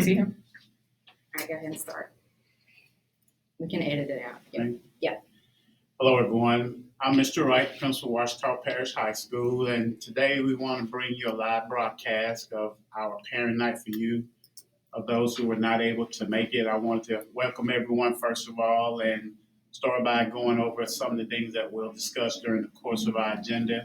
You see him? All right, go ahead and start. We can edit it out. Yeah. Hello, everyone. I'm Mr. Wright, principal of Ouachita Parish High School, and today we want to bring you a live broadcast of our parent night for you. Of those who were not able to make it, I wanted to welcome everyone first of all and start by going over some of the things that we'll discuss during the course of our agenda.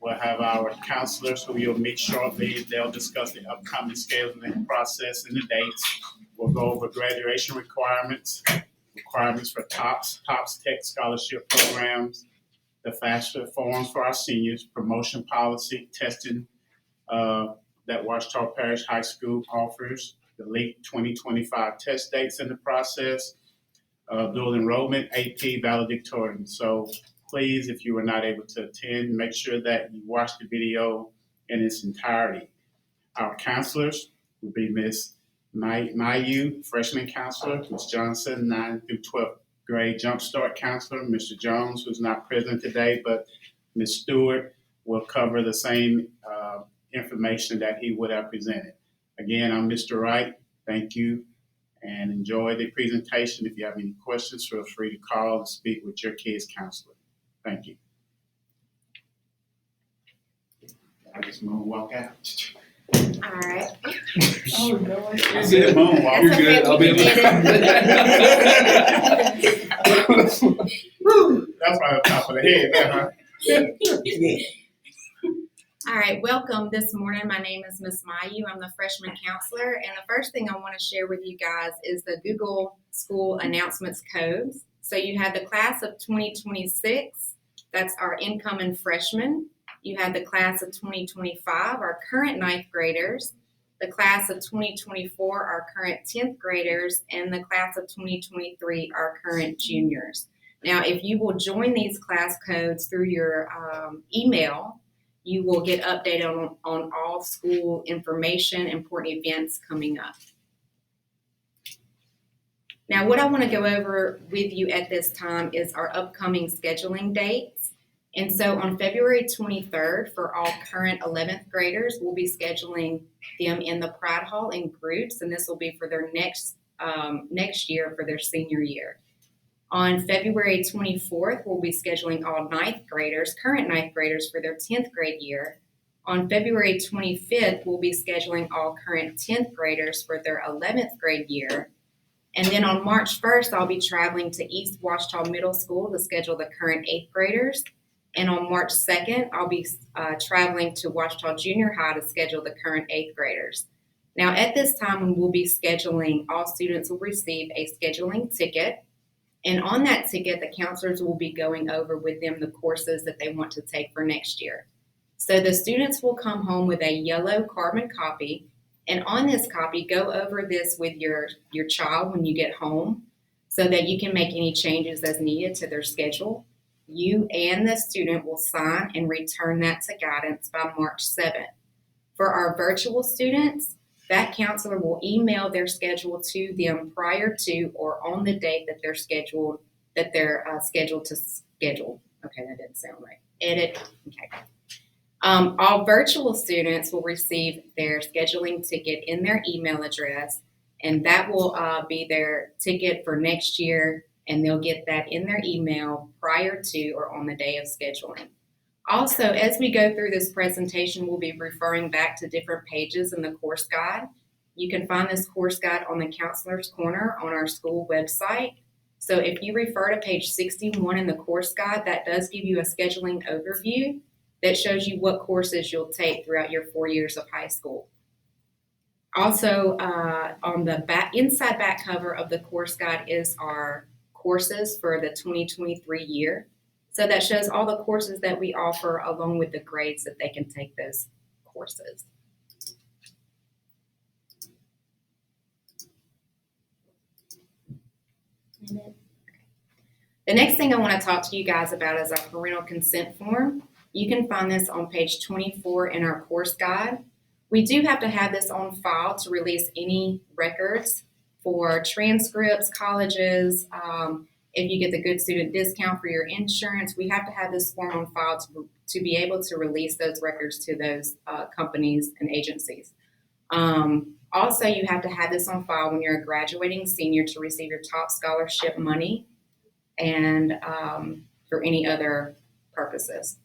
We'll have our counselors who you'll meet shortly. They'll discuss the upcoming scheduling process and the dates. We'll go over graduation requirements for TOPS Tech Scholarship Programs, the FAFSA forms for our seniors, promotion policy, testing that Ouachita Parish High School offers, the LEAP 2025 test dates in the process, dual enrollment, AP valedictorian. So please, if you were not able to attend, make sure that you watch the video in its entirety. Our counselors will be Ms. Mayu, freshman counselor, Ms. Johnson, 9th through 12th grade Jumpstart counselor, Mr. Jones, who's not present today, but Ms. Stewart will cover the same information that he would have presented. Again, I'm Mr. Wright. Thank you and enjoy the presentation. If you have any questions, feel free to call and speak with your kid's counselor. Thank you. I just moonwalk out. All right. Oh, no. I see the moonwalk. You're good. I'll be able to. That's right on top of the head there, huh? All right, welcome this morning. My name is Ms. Mayu. I'm the freshman counselor, and the first thing I want to share with you guys is the Google School Announcements codes. So you have the class of 2026, that's our incoming freshmen. You have the class of 2025, our current 9th graders, the class of 2024, our current 10th graders, and the class of 2023, our current juniors. Now, if you will join these class codes through your email, you will get updated on all school information, important events coming up. Now, what I want to go over with you at this time is our upcoming scheduling dates. And so on February 23rd, for all current 11th graders, we'll be scheduling them in the Pride Hall in groups, and this will be for their next year for their senior year. On February 24th, we'll be scheduling all 9th graders, current 9th graders, for their 10th grade year. On February 25th, we'll be scheduling all current 10th graders for their 11th grade year. And then on March 1st, I'll be traveling to East Ouachita Middle School to schedule the current 8th graders. And on March 2nd, I'll be traveling to Ouachita Junior High to schedule the current 8th graders. Now, at this time, we'll be scheduling, all students will receive a scheduling ticket. And on that ticket, the counselors will be going over with them the courses that they want to take for next year. So the students will come home with a yellow carbon copy. And on this copy, go over this with your child when you get home so that you can make any changes as needed to their schedule. You and the student will sign and return that to guidance by March 7th. For our virtual students, that counselor will email their schedule to them prior to or on the date that they're scheduled to schedule. Okay, that didn't sound right. Edit. Okay. All virtual students will receive their scheduling ticket in their email address, and that will be their ticket for next year, and they'll get that in their email prior to or on the day of scheduling. Also, as we go through this presentation, we'll be referring back to different pages in the course guide. You can find this course guide on the Counselor's Corner on our school website. So if you refer to page 61 in the course guide, that does give you a scheduling overview that shows you what courses you'll take throughout your 4 years of high school. Also, on the inside back cover of the course guide is our courses for the 2023 year. So that shows all the courses that we offer along with the grades that they can take those courses. The next thing I want to talk to you guys about is our parental consent form. You can find this on page 24 in our course guide. We do have to have this on file to release any records for transcripts, colleges. If you get the good student discount for your insurance, we have to have this form on file to be able to release those records to those companies and agencies. Also, you have to have this on file when you're a graduating senior to receive your top scholarship money and for any other purposes.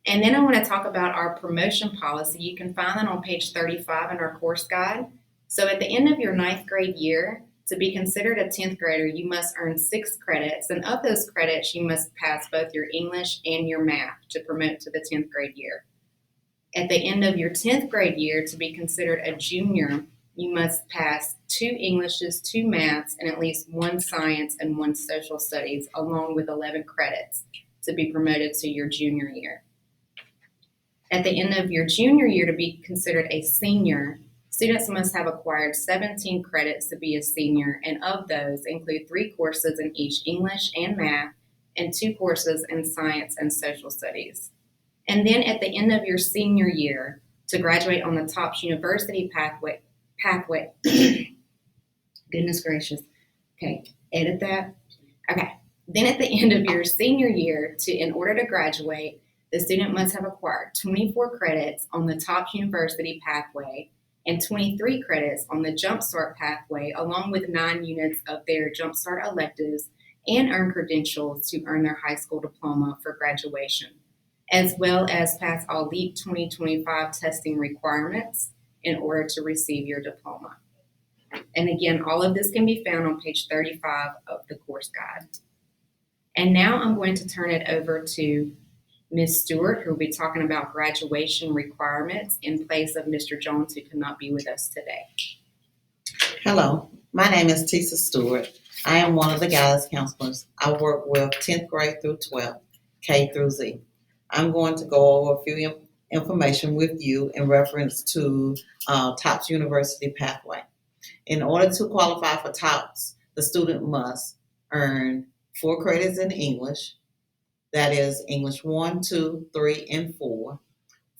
And then I want to talk about our promotion policy. You can find that on page 35 in our course guide. So at the end of your 9th grade year, to be considered a 10th grader, you must earn 6 credits. And of those credits, you must pass both your English and your math to promote to the 10th grade year. At the end of your 10th grade year, to be considered a junior, you must pass 2 Englishes, 2 maths, and at least 1 science and 1 social studies, along with 11 credits to be promoted to your junior year. At the end of your junior year, to be considered a senior, students must have acquired 17 credits to be a senior, and of those include 3 courses in each English and math, and 2 courses in science and social studies. And then at the end of your senior year, to graduate on the TOPS University pathway, goodness gracious, okay, edit that. Okay, then at the end of your senior year, in order to graduate, the student must have acquired 24 credits on the TOPS University pathway and 23 credits on the Jumpstart pathway, along with 9 units of their Jumpstart electives, and earn credentials to earn their high school diploma for graduation, as well as pass all LEAP 2025 testing requirements in order to receive your diploma. And again, all of this can be found on page 35 of the course guide. And now I'm going to turn it over to Ms. Stewart, who will be talking about graduation requirements in place of Mr. Jones, who cannot be with us today. Hello, my name is Tisa Stewart. I am one of the guidance counselors. I work with 10th grade through 12th, K through Z. I'm going to go over a few information with you in reference to TOPS University pathway. In order to qualify for TOPS, the student must earn 4 credits in English, that is English 1, 2, 3, and 4.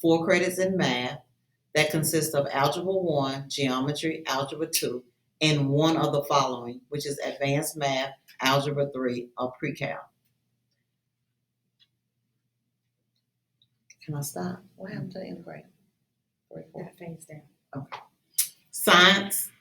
4 credits in math, that consists of Algebra 1, Geometry, Algebra 2, and one of the following, which is Advanced Math, Algebra 3, or Pre-Cal. Can I stop? What happened to the end grade? 3, 4. That fades down. Okay. Science,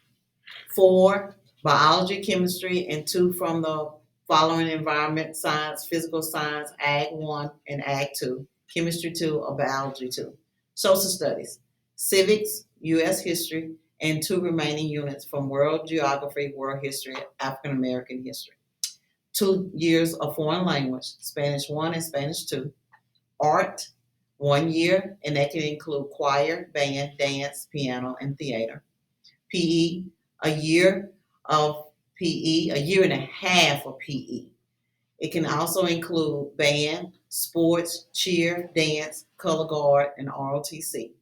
4, biology, chemistry, and 2 from the following environment science, physical science, Ag 1 and Ag 2, chemistry 2 or biology 2. Social studies, civics, U.S. history, and 2 remaining units from world geography, world history, African American history. 2 years of foreign language, Spanish 1 and Spanish 2. Art, 1 year, and that can include choir, band, dance, piano, and theater. PE, a year of PE, a year and a half of PE. It can also include band, sports, cheer, dance, color guard, and ROTC.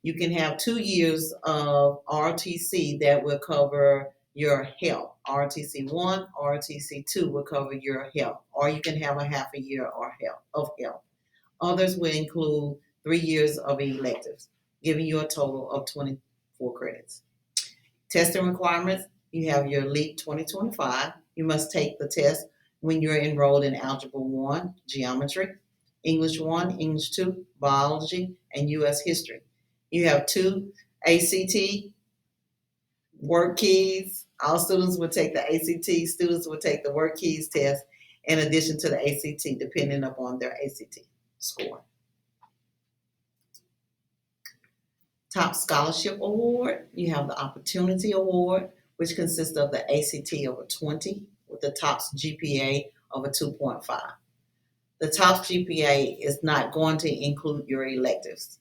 You can have 2 years of ROTC that will cover your health. ROTC 1, ROTC 2 will cover your health, or you can have a half a year of health. Others will include 3 years of electives, giving you a total of 24 credits. Testing requirements, you have your LEAP 2025. You must take the test when you're enrolled in Algebra 1, Geometry, English 1, English 2, Biology, and U.S. History. You have 2 ACT work keys. All students will take the ACT. Students will take the work keys test in addition to the ACT, depending upon their ACT score. Top Scholarship Award, you have the Opportunity Award, which consists of the ACT over 20 with the TOPS GPA of a 2.5. The TOPS GPA is not going to include your electives.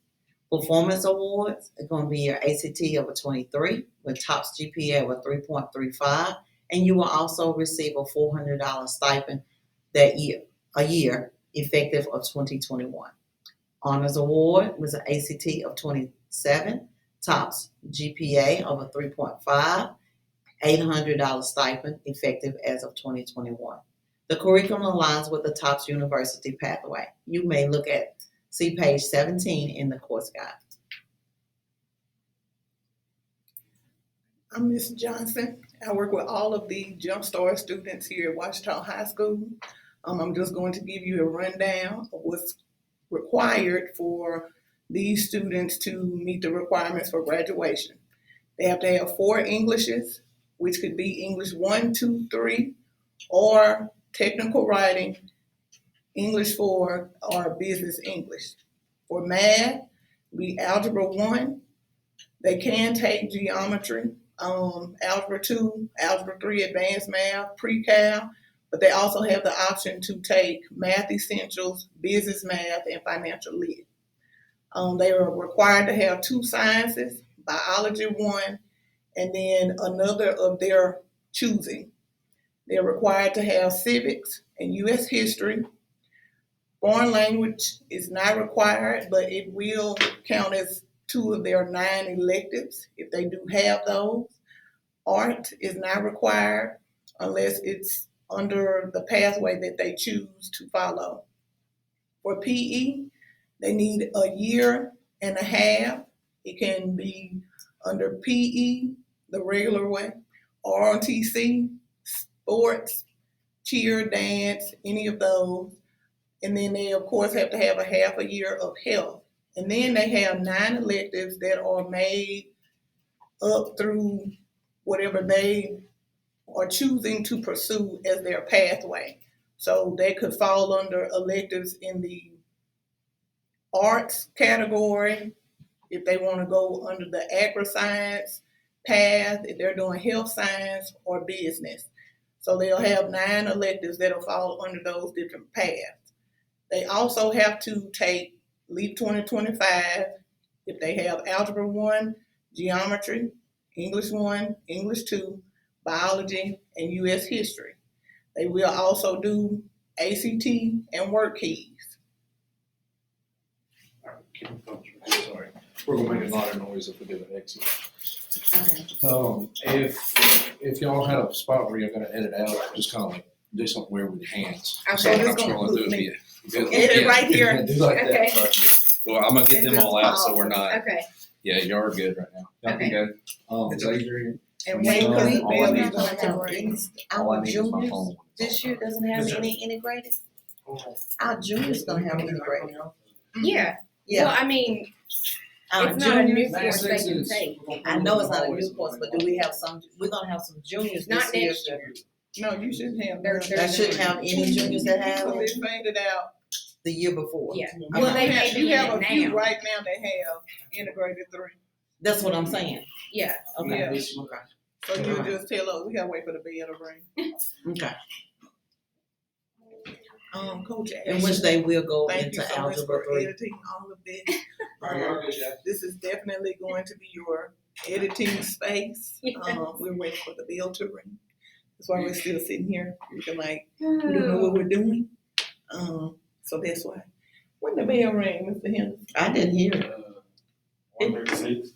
Performance Awards are going to be your ACT over 23 with TOPS GPA of a 3.35, and you will also receive a $400 stipend a year, effective of 2021. Honors Award was an ACT of 27, TOPS GPA of a 3.5, $800 stipend effective as of 2021. The curriculum aligns with the TOPS University pathway. You may see page 17 in the course guide. I'm Ms. Johnson. I work with all of the Jumpstart students here at Washita High School. I'm just going to give you a rundown of what's required for these students to meet the requirements for graduation. They have to have 4 Englishes, which could be English 1, 2, 3, or technical writing, English 4, or business English. For math, be Algebra 1. They can take geometry, Algebra 2, Algebra 3, advanced math, pre-cal, but they also have the option to take math essentials, business math, and financial lit. They are required to have 2 sciences, biology 1, and then another of their choosing. They're required to have civics and U.S. history. Foreign language is not required, but it will count as 2 of their 9 electives if they do have those. Art is not required unless it's under the pathway that they choose to follow. For PE, they need a year and a half. It can be under PE, the regular way, ROTC, sports, cheer, dance, any of those. And then they, of course, have to have a half a year of health. And then they have 9 electives that are made up through whatever they are choosing to pursue as their pathway. So they could fall under electives in the arts category, if they want to go under the agri-science path, if they're doing health science or business. So they'll have 9 electives that'll fall under those different paths. They also have to take LEAP 2025 if they have Algebra 1, Geometry, English 1, English 2, Biology, and U.S. History. They will also do ACT and Work Keys. Sorry, we're gonna make a lot of noise if we do an exit. Okay. If y'all had a spot where you're gonna edit out, just kind of like do something weird with your hands. Okay. So Just I'm gonna gonna put do me- it. Edit right here. Do like Okay. that. Well, I'm gonna get And them just all out so we're pause. not, Okay. yeah, y'all are good right now. Y'all can Okay. go. Is Adrian? And Wait, wait, because all I the need bill is is going to Our bring. All I need is my juniors phone. this year doesn't have Yes, sir. any integrated. Our juniors gonna have integrated. Yeah. Yeah, Well, I mean, our it's not a new juniors. course they can take. I know it's not a new course, but do we have some? We're gonna have some juniors Not this year. next year. No, you shouldn't have. They're- none. they're- That shouldn't have any juniors that have So they it faded out. the year before. Yeah. You Well, they may have- be you in have it a few now. right now that have integrated 3. That's what I'm saying. Yeah. Okay. Yeah. Okay. So you just tell us, we gotta wait for the bell to ring. Okay. Coach In Ash, which they will go thank you into so much algebra for 3. editing all of this. This is definitely going to be your editing space. Yeah. We're waiting for the bell to ring. That's why we're still sitting here, looking like we don't know what we're doing. So that's why. When the bell ring, Mr. Henderson? I didn't hear it. 136.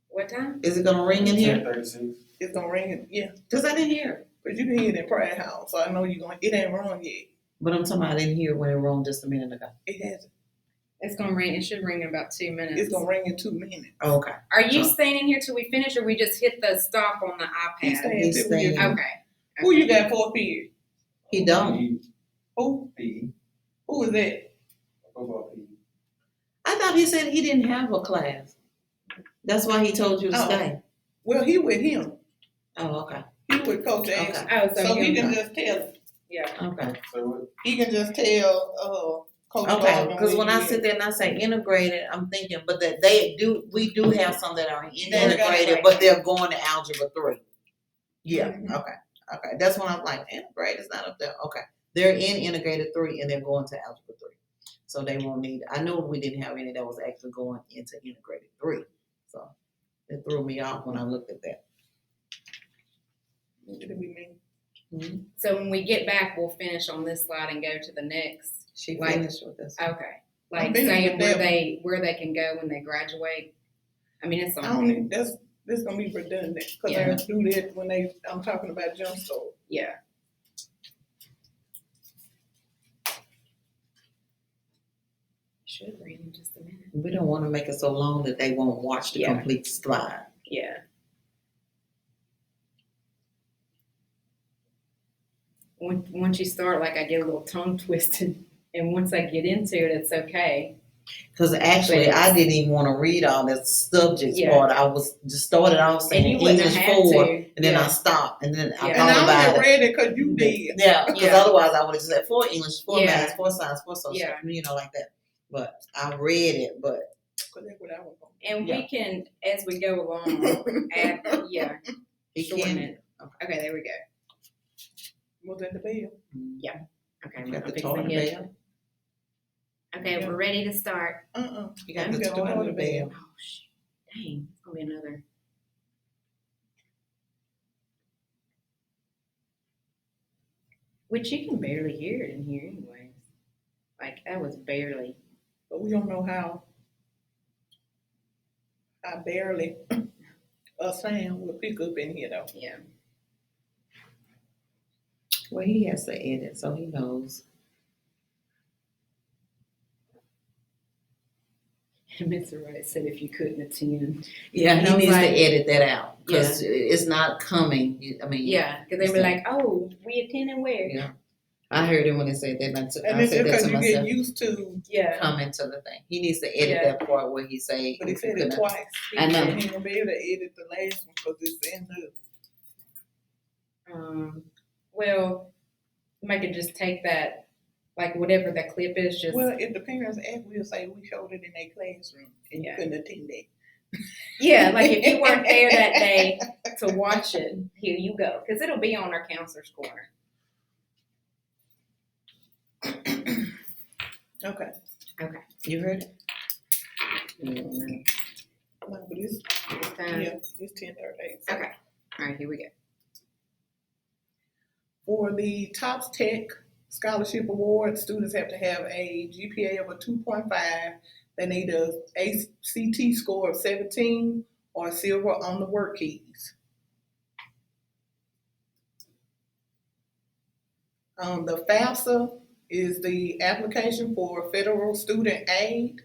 What time? Is it gonna ring in here? 10:36. It's gonna ring, yeah. Cause I didn't hear it. But you can hear it in Prayer House, so I know you're going, it ain't rung yet. But I'm talking about I didn't hear it when it rung just a minute ago. It hasn't. It's gonna ring. It should ring in about 2 minutes. It's gonna ring in 2 minutes. Oh, okay. Are you So- staying in here till we finish, or we just hit the stop on the He's iPad? staying He's till we get- staying. Okay. Who you got for a period? He don't. Who? PE. Who is that? Football PE. I thought he said he didn't have a class. That's why he told you to Oh. stay. Well, he with him. Oh, okay. He with Coach Ash. Okay. Oh, so, So he you can just tell him. yeah. Okay. So what? He can just tell Coach Okay, Gardner because when I he sit is. there and I say integrated, I'm thinking, but that we do have some that are got integrated, it. but they're going to algebra 3. Yeah, Mhm. okay. That's when I'm like, integrated is not up there. Okay. They're in integrated 3 and they're going to algebra 3. So they won't need, I knew we didn't have any that was actually going into integrated 3. So it threw me off when I looked at that. It'll be me. Mm-hmm. So when we get back, we'll finish on this slide and go to the next. She Like- finished with this. Okay. I'm Like finished saying with that where they can go when they graduate. I mean, it's I on. don't need, that's gonna be redundant, cause Yeah. I do that when I'm talking about jumpstart. Yeah. Should ring in just a minute. We don't want to make it so long that they won't watch the Yeah. complete slide. Yeah. Once you start, like I get a little tongue twisted, and once I get into it, it's okay. Cause actually, I didn't even wanna read all that subjects Yeah. part. I was just started off And saying you wouldn't have English had 4, to. and then I Yeah. stopped, and then I Yeah. And thought I about only it. read it because you did. Yeah, because Yeah. otherwise I would have said 4 English, 4 Yeah. math, 4 science, 4 social, Yeah. like that. But I read it, but 'Cause that's what I was gonna And Yeah. we can, as we go along, add, he shorten can. it. Okay, there we go. Was at the bell. Okay, You got I'm the fixing toilet to hit- bell. Okay, Yeah. we're ready to start. You got You the got the toilet toilet bell. Oh, shit. Dang, it's gonna be another. Which you can barely hear it in here anyways. Like, that was barely. But we don't know how barely a sound will pick up in here though. Yeah. Well, he has to edit, so he knows. Mr. Wright said if you couldn't attend. Yeah, And he I was needs like- to edit that out because it's not coming. I mean, Yeah, because they were like, oh, we attending where? Yeah. I heard him when they said that. And I it's said just that to because you get myself. used to, Yeah. Comment to the thing. He needs to edit Yeah. that part where he say. but he if you said it couldn't- twice. I know. He ain't gonna be able to edit the last one because it's in the. Well, I could just take that, like whatever that clip is, just Well, if the parents ask, we'll say we showed it in their classroom and you Yeah. couldn't attend that. yeah, like if you weren't there that day to watch it, here you go, because it'll be on our counselor's corner. Okay. You heard it? Mm, No, but it's, yeah, it's 10:38. So. Okay. All right, here we go. For the TOPS Tech Scholarship Award, students have to have a GPA of a 2.5. They need a ACT score of 17 or silver on the work keys. The FAFSA is the application for federal student aid.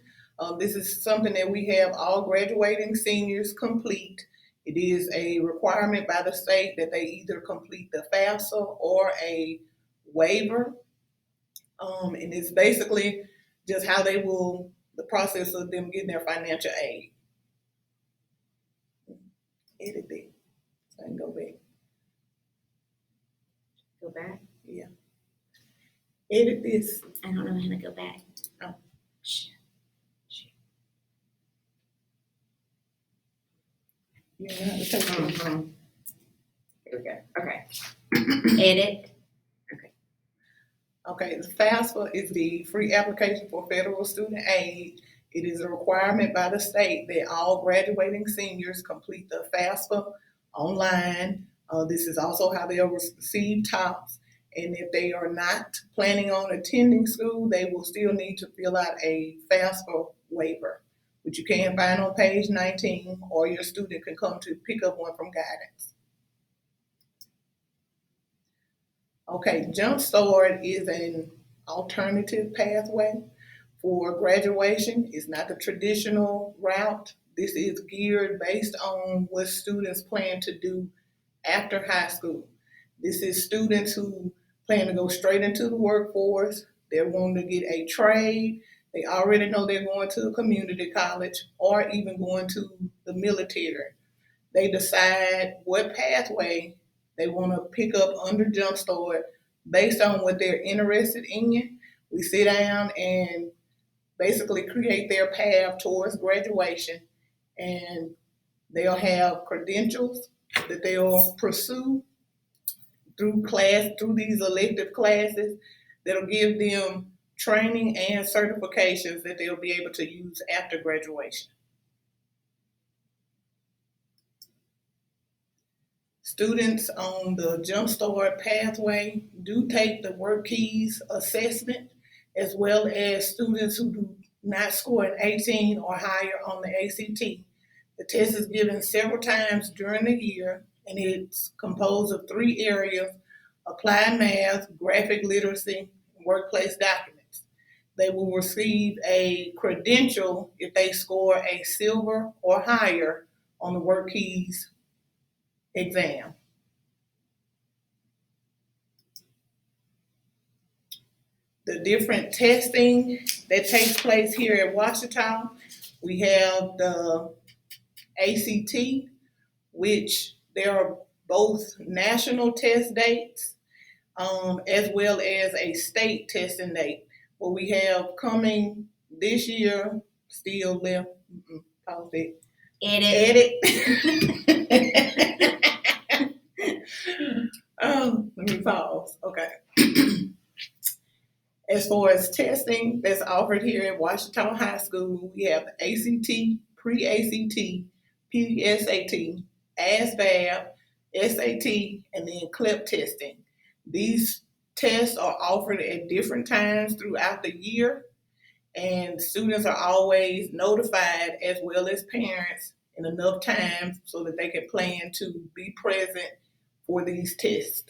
This is something that we have all graduating seniors complete. It is a requirement by the state that they either complete the FAFSA or a waiver. And it's basically just how they will, the process of them getting their financial aid. Edit it. So I can go back. Go back. Edit this. I don't know how to go back. Oh. Shit. You don't have to take it. Here we go. Okay. Edit. Okay, the FAFSA is the free application for federal student aid. It is a requirement by the state that all graduating seniors complete the FAFSA online. This is also how they'll receive TOPS. And if they are not planning on attending school, they will still need to fill out a FAFSA waiver, which you can find on page 19, or your student can come to pick up one from guidance. Okay, Jumpstart is an alternative pathway for graduation. It's not the traditional route. This is geared based on what students plan to do after high school. This is students who plan to go straight into the workforce. They're wanting to get a trade. They already know they're going to a community college or even going to the military. They decide what pathway they want to pick up under Jumpstart based on what they're interested in. We sit down and basically create their path towards graduation, and they'll have credentials that they'll pursue through these elective classes that'll give them training and certifications that they'll be able to use after graduation. Students on the Jumpstart pathway do take the work keys assessment, as well as students who do not score an 18 or higher on the ACT. The test is given several times during the year, and it's composed of 3 areas: applied math, graphic literacy, and workplace documents. They will receive a credential if they score a silver or higher on the work keys exam. the different testing that takes place here at Washita. We have the ACT, which there are both national test dates, as well as a state testing date. What we have coming this year, still left, pause it. Edit. Let me pause. Okay. As far as testing that's offered here at Washita High School, we have the ACT, pre-ACT, PSAT, ASVAB, SAT, and then CLEP testing. These tests are offered at different times throughout the year, and students are always notified, as well as parents, in enough time so that they can plan to be present for these tests.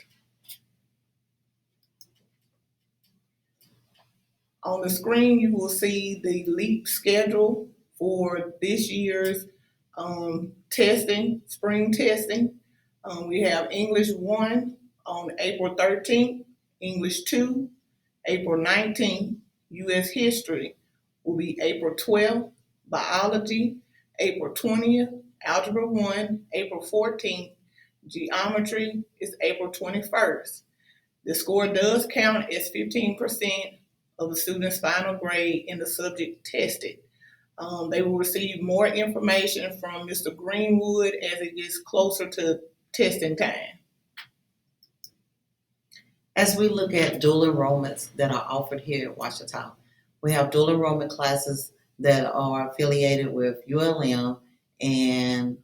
On the screen, you will see the LEAP schedule for this year's testing, spring testing. We have English 1 on April 13th, English 2, April 19th, U.S. History will be April 12th, Biology, April 20th, Algebra 1, April 14th, Geometry is April 21st. The score does count as 15% of the student's final grade in the subject tested. They will receive more information from Mr. Greenwood as it gets closer to testing time. As we look at dual enrollments that are offered here at Washita, we have dual enrollment classes that are affiliated with ULM and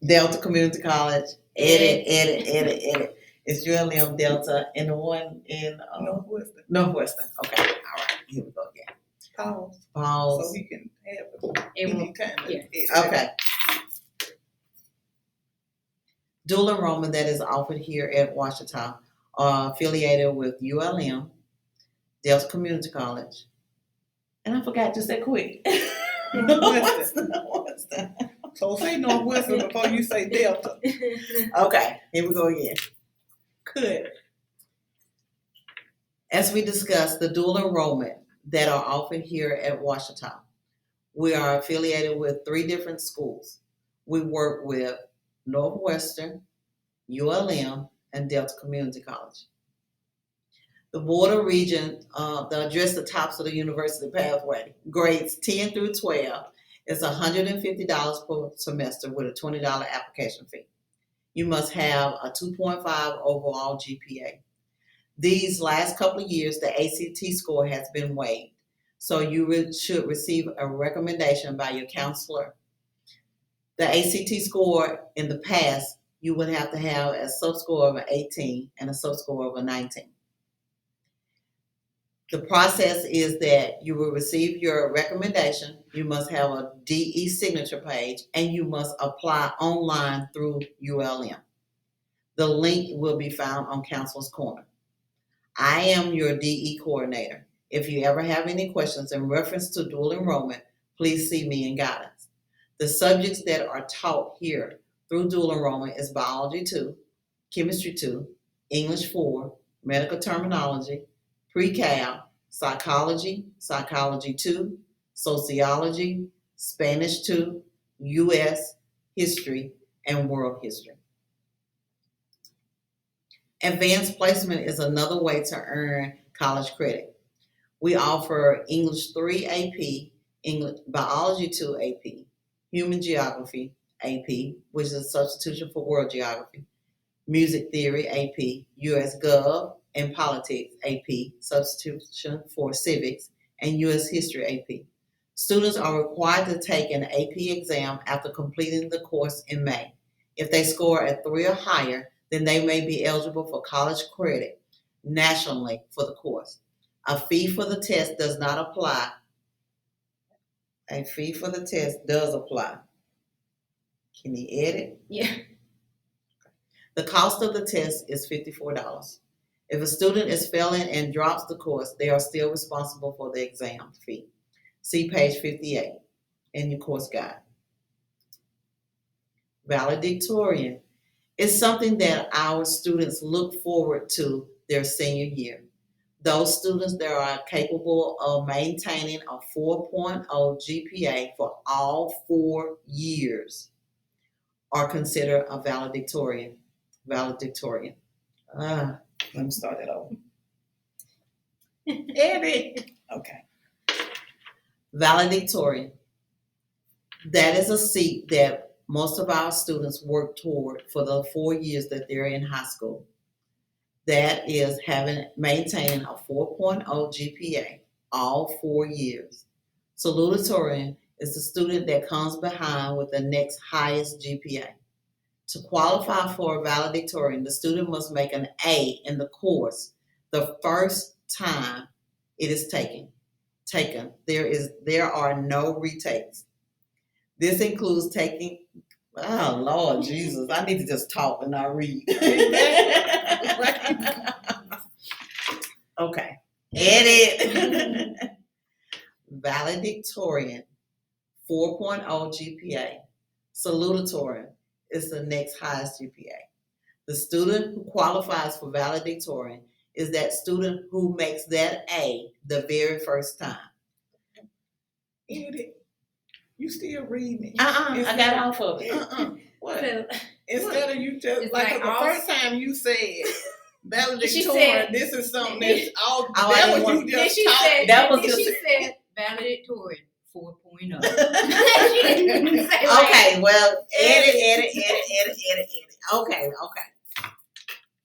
Delta Community College. Edit. It's ULM, Delta, and the one in Northwestern. Northwestern. Okay, all right, here we go again. Pause. Pause. So he can have It will- any time. yeah. Okay. Dual enrollment that is offered here at Washita are affiliated with ULM, Delta Community College, and I forgot just that quick. Northwestern. Northwestern. So say Northwestern before you say Delta. Okay, here we go again. Good. As we discussed, the dual enrollment that are offered here at Washita, we are affiliated with 3 different schools. We work with Northwestern, ULM, and Delta Community College. The Border Region, to address the tops of the university pathway, grades 10 through 12 is $150 per semester with a $20 application fee. You must have a 2.5 overall GPA. These last couple of years, the ACT score has been waived, so you should receive a recommendation by your counselor. The ACT score in the past, you would have to have a sub-score of an 18 and a sub-score of a 19. The process is that you will receive your recommendation, you must have a DE signature page, and you must apply online through ULM. The link will be found on Counselor's Corner. I am your DE coordinator. If you ever have any questions in reference to dual enrollment, please see me in guidance. The subjects that are taught here through dual enrollment is Biology 2, Chemistry 2, English 4, Medical Terminology, Pre-Cal, Psychology, Psychology 2, Sociology, Spanish 2, U.S. History, and World History. Advanced placement is another way to earn college credit. We offer English 3 AP, English Biology 2 AP, Human Geography AP, which is a substitution for World Geography, Music Theory AP, US Gov and Politics AP, substitution for Civics, and US History AP. Students are required to take an AP exam after completing the course in May. If they score a 3 or higher, then they may be eligible for college credit nationally for the course. A fee for the test does not apply. A fee for the test does apply. Can you edit? Yeah. The cost of the test is $54. If a student is failing and drops the course, they are still responsible for the exam fee. See page 58 in your course guide. Valedictorian is something that our students look forward to their senior year. Those students that are capable of maintaining a 4.0 GPA for all 4 years are considered a valedictorian. Valedictorian. Let me start that over. Edit. Okay. Valedictorian. That is a seat that most of our students work toward for the 4 years that they're in high school. That is maintaining a 4.0 GPA all 4 years. Salutatorian is the student that comes behind with the next highest GPA. To qualify for a valedictorian, the student must make an A in the course the first time it is taken. There are no retakes. This includes taking, oh Lord Jesus, I need to just talk and not read. Okay. Edit. Valedictorian, 4.0 GPA. Salutatorian is the next highest GPA. The student who qualifies for valedictorian is that student who makes that A the very first time. Edit. You still reading it. I got off of it. What? So, Instead of you just, It's like like the all- first time you said, She valedictorian, said- this is something that's all, I that didn't was want- you then just she talking. said, That was then just- she said valedictorian 4.0. She didn't say like- Okay, well, edit. Okay.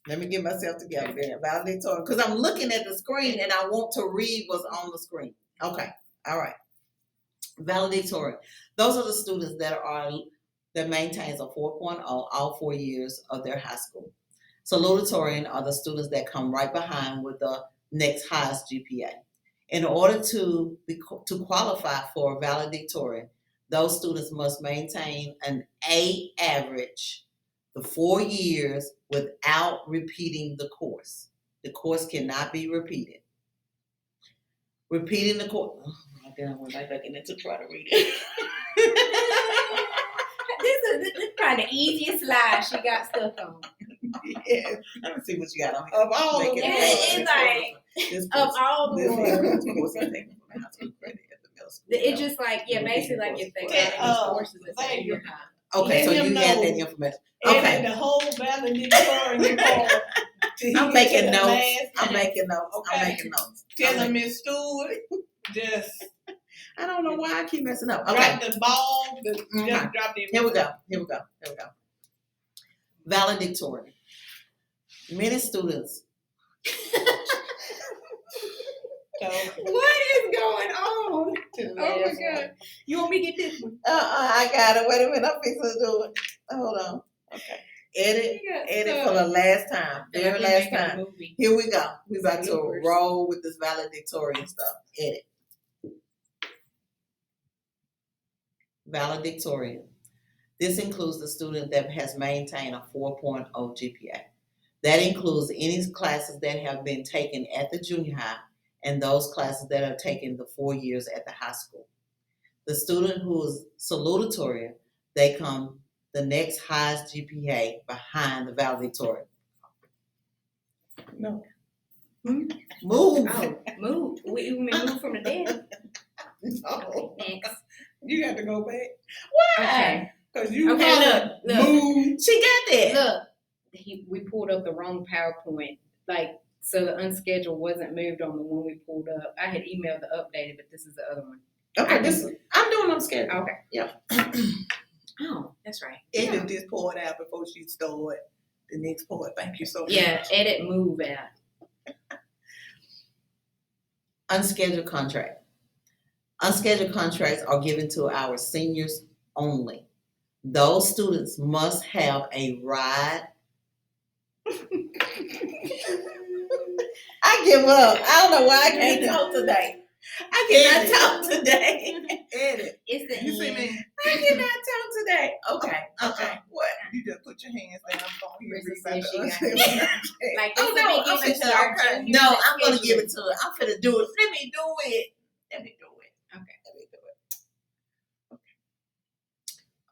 Let me get myself together then. Valedictorian, because I'm looking at the screen and I want to read what's on the screen. Okay, all right. Valedictorian. Those are the students that maintains a 4.0 all 4 years of their high school. Salutatorian are the students that come right behind with the next highest GPA. In order to qualify for valedictorian, those students must maintain an A average for 4 years without repeating the course. The course cannot be repeated. Repeating the course. Oh, then I went right back in there to try to read it. This is probably the easiest slide she got stuck on. Yeah. Let me see what you got on here. Of all Make the it It's fun. like, This of course- all the this ones. course I take from high school credit at the middle school. It's just like, yeah, basically like if they got courses that say you're high. Okay, so Let you him had know. that information. Edit Okay. the whole valedictorian part. till he I'm get making to the notes. last. I'm making notes. I'm Okay. making notes. Tell him Miss Stewart, just I don't know why I keep messing up. Okay. drop the ball, just Okay. drop the. Here we go. Valedictorian. Many students. So, What is going on? to the Oh my last God. You want me to get this one? I got it. Wait a minute. I'm fixing to do it. Hold on. Okay. Edit for the last time. Very last time. Here we go. We about to Bloopers. roll with this valedictorian stuff. Edit. Valedictorian. This includes the student that has maintained a 4.0 GPA. That includes any classes that have been taken at the junior high and those classes that are taken the 4 years at the high school. The student who is salutatorian, they come the next highest GPA behind the valedictorian. No. Move. Oh, move. We move from the dead. No. Next. You got to go back. Okay. Cause you Okay, holler, look. move. She got that. Look, we pulled up the wrong PowerPoint. Like, so the unscheduled wasn't moved on the one we pulled up. I had emailed the updated, but this is the other one. Okay, I'm doing them scared. Okay. Yeah. Oh, that's right. Edit this part out before she start the next part. Thank you so much. Yeah, edit move out. Unscheduled contract. Unscheduled contracts are given to our seniors only. Those students must have a ride. I give up. I don't know why I can't talk today. I cannot talk today. Edit. It's the You see end. me? I cannot talk today. Okay. What? You just put your hands down. I'm going to Marissa hear said about she the got unscheduled. Like, Oh this no, will I'm be given finna to our okay. juniors No, and I'm gonna give schedulers. it to her. I'm finna do it. Let me do it. Let me do it. Okay. Let me do it. Okay.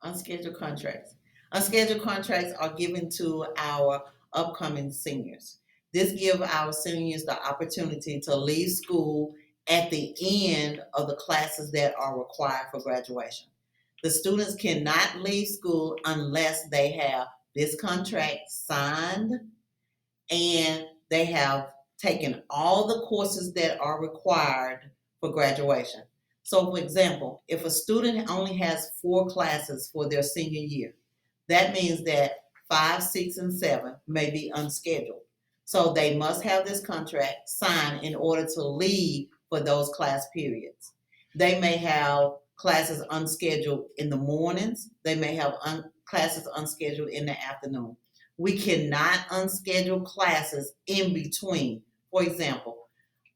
Unscheduled contracts. Unscheduled contracts are given to our upcoming seniors. This gives our seniors the opportunity to leave school at the end of the classes that are required for graduation. The students cannot leave school unless they have this contract signed and they have taken all the courses that are required for graduation. So, for example, if a student only has 4 classes for their senior year, that means that 5, 6, and 7 may be unscheduled. So they must have this contract signed in order to leave for those class periods. They may have classes unscheduled in the mornings. They may have classes unscheduled in the afternoon. We cannot unschedule classes in between. For example,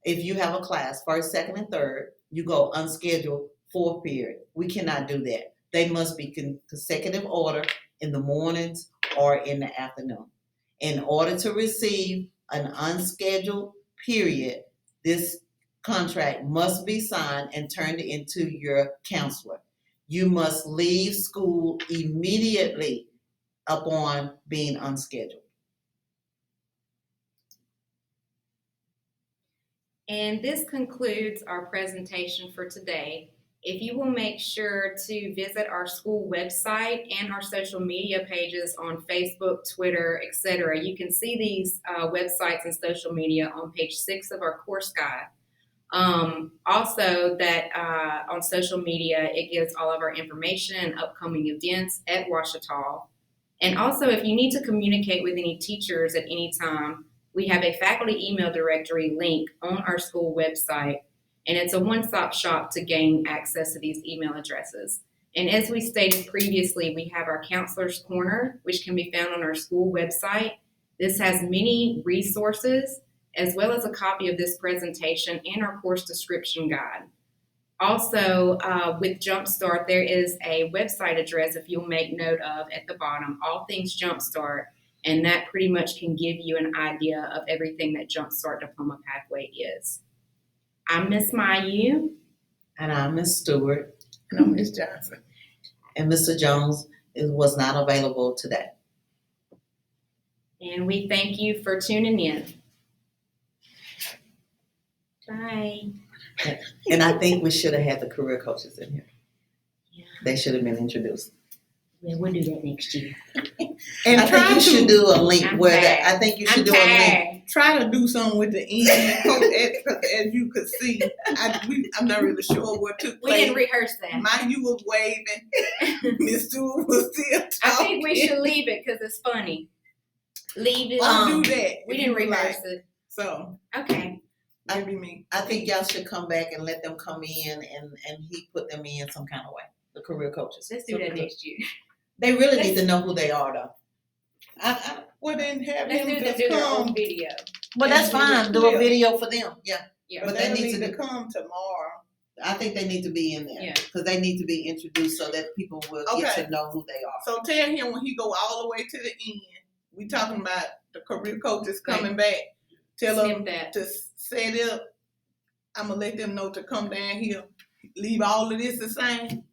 if you have a class, first, second, and third, you go unscheduled 4th period. We cannot do that. They must be consecutive order in the mornings or in the afternoon. In order to receive an unscheduled period, this contract must be signed and turned into your counselor. You must leave school immediately upon being unscheduled. And this concludes our presentation for today. If you will make sure to visit our school website and our social media pages on Facebook, Twitter, etc., you can see these websites and social media on page 6 of our course guide. Also, that on social media, it gives all of our information and upcoming events at Ouachita. And also, if you need to communicate with any teachers at any time, we have a faculty email directory link on our school website, and it's a one-stop shop to gain access to these email addresses. And as we stated previously, we have our Counselor's Corner, which can be found on our school website. This has many resources, as well as a copy of this presentation and our course description guide. Also, with Jumpstart, there is a website address, if you'll make note of at the bottom, All Things Jumpstart, and that pretty much can give you an idea of everything that Jumpstart Diploma Pathway is. I'm Miss Mayu. And I'm Ms. Stewart. And I'm Ms. Johnson. And Mr. Jones was not available today. And we thank you for tuning in. Bye. And I think we should have had the career coaches in here. Yeah. They should have been introduced. Yeah, we'll do that next year. And I think you should do a link I think you should do a link. Try to do something with the end, Coach, as you could see. I'm not really sure what took We place. didn't rehearse that. Mayu was waving. Miss Stewart was still talking. I think we should leave it because it's funny. Leave it. I'll do that. We if didn't you would rehearse like. it. So Okay. maybe me. I think y'all should come back and let them come in and he put them in some kind of way. The career coaches. Let's do that next year. They really need to know who they are though. Well, then have Let's them do just their own come. video. Well, that's fine. Do a video for them. Yeah. Yeah. But they they need need to to come tomorrow. I think they need to be in there. Yeah. Because they need to be introduced so that people will get Okay. to know who they are. So tell him when he go all the way to the end. We talking about the career coaches coming back. Tell them Snip that. to set up. I'm gonna let them know to come down here. Leave all of this the same.